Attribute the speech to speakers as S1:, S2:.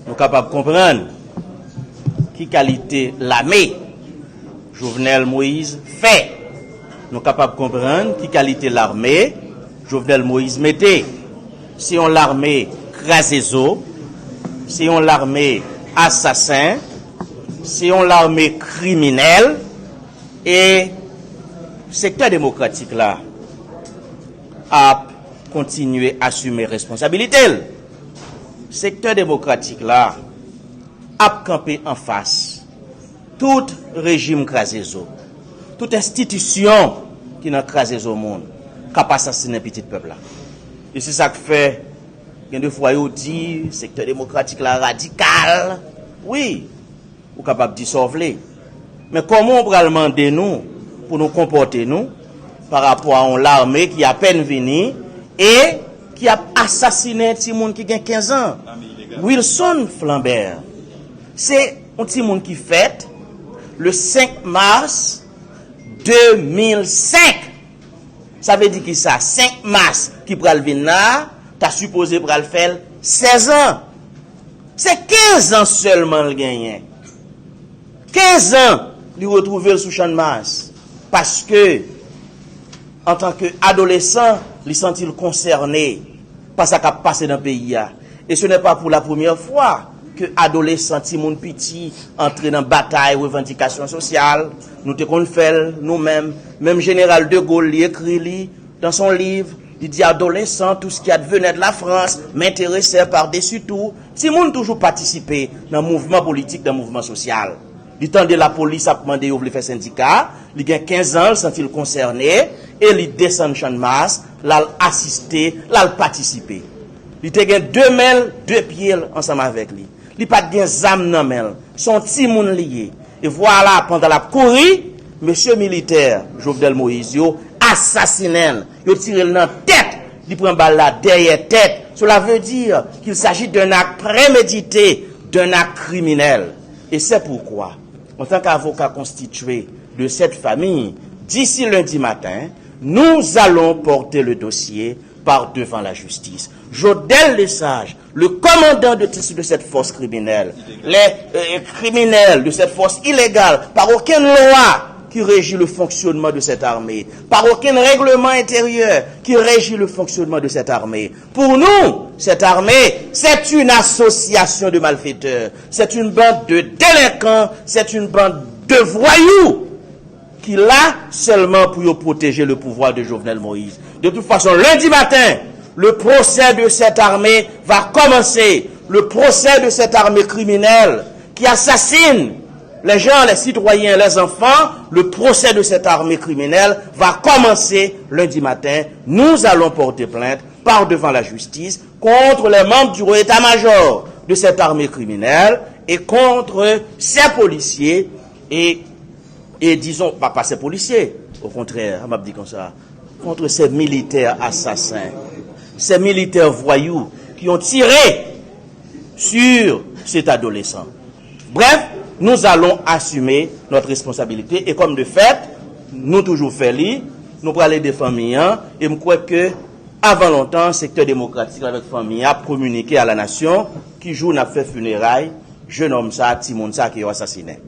S1: nous capables de comprendre qui qualité l'armée Jovenel Moïse fait. Nous capables de comprendre qui qualité l'armée Jovenel Moïse mettait. Si on l'armée crasézo, si on l'armée assassin, si on l'armée criminelle, et secteur démocratique là a continué à assumer responsabilité. Secteur démocratique là a campé en face tout régime crasézo, toute institution qui n'a crasé au monde, qui a assassiné petit peuple là. Et c'est ça que fait, il y a des fois on dit secteur démocratique là radical. Oui, ou capable de dissolver. Mais comment on va demander nous pour nous comporter nous par rapport à l'armée qui a à peine venu et qui a assassiné un petit monde qui a 15 ans. Wilson Flambert. C'est un petit monde qui fête le 5 mars 2005. Ça veut dire que ça, 5 mars qui pral venir, t'as supposé pral faire 16 ans. C'est 15 ans seulement le gagné. 15 ans, lui retrouver sous champ de Mars. Parce que, en tant qu'adolescent, il sent-il concerné par ce qui a passé dans le pays. Et ce n'est pas pour la première fois que adolescents, Timoun Petit, entré dans bataille, revendication sociale. Nous te qu'on fait nous-mêmes. Même Général de Gaulle, il écrit dans son livre, il dit adolescent, tout ce qui advenait de la France m'intéressait par-dessus tout. Timoun toujours participé dans le mouvement politique, dans le mouvement social. Il tendait la police à demander de faire syndicat. Il a 15 ans, il sent-il concerné. Et il descend champ de masse, là, assisté, là, participé. Il a 2 mains, 2 pieds ensemble avec lui. Il n'a pas de zam dans main. Son petit monde lié. Et voilà, pendant la courir, monsieur militaire, Jovenel Moïse, il assassiné. Il tiré dans la tête. Il prend balle là, derrière tête. Cela veut dire qu'il s'agit d'un acte prémédité, d'un acte criminel. Et c'est pourquoi, en tant qu'avocat constitué de cette famille, d'ici lundi matin, nous allons porter le dossier par devant la justice. Jodel Lesage, le commandant de cette force criminelle, les criminels de cette force illégale, par aucune loi qui régit le fonctionnement de cette armée, par aucun règlement intérieur qui régit le fonctionnement de cette armée. Pour nous, cette armée, c'est une association de malfaiteurs, c'est une bande de délinquants, c'est une bande de voyous qui l'a seulement pour protéger le pouvoir de Jovenel Moïse. De toute façon, lundi matin, le procès de cette armée va commencer. Le procès de cette armée criminelle qui assassine les gens, les citoyens, les enfants, le procès de cette armée criminelle va commencer lundi matin. Nous allons porter plainte par devant la justice contre les membres du haut état-major de cette armée criminelle et contre ces policiers et disons, pas ces policiers, au contraire, on m'a dit comme ça, contre ces militaires assassins, ces militaires voyous qui ont tiré sur cet adolescent. Bref, nous allons assumer notre responsabilité et comme de fait, nous toujours fait nous pour aller des familles et je crois que avant longtemps, le secteur démocratique avec famille a communiqué à la nation qui joue n'a fait funérailles, jeune homme ça, Timon ça qui est assassiné.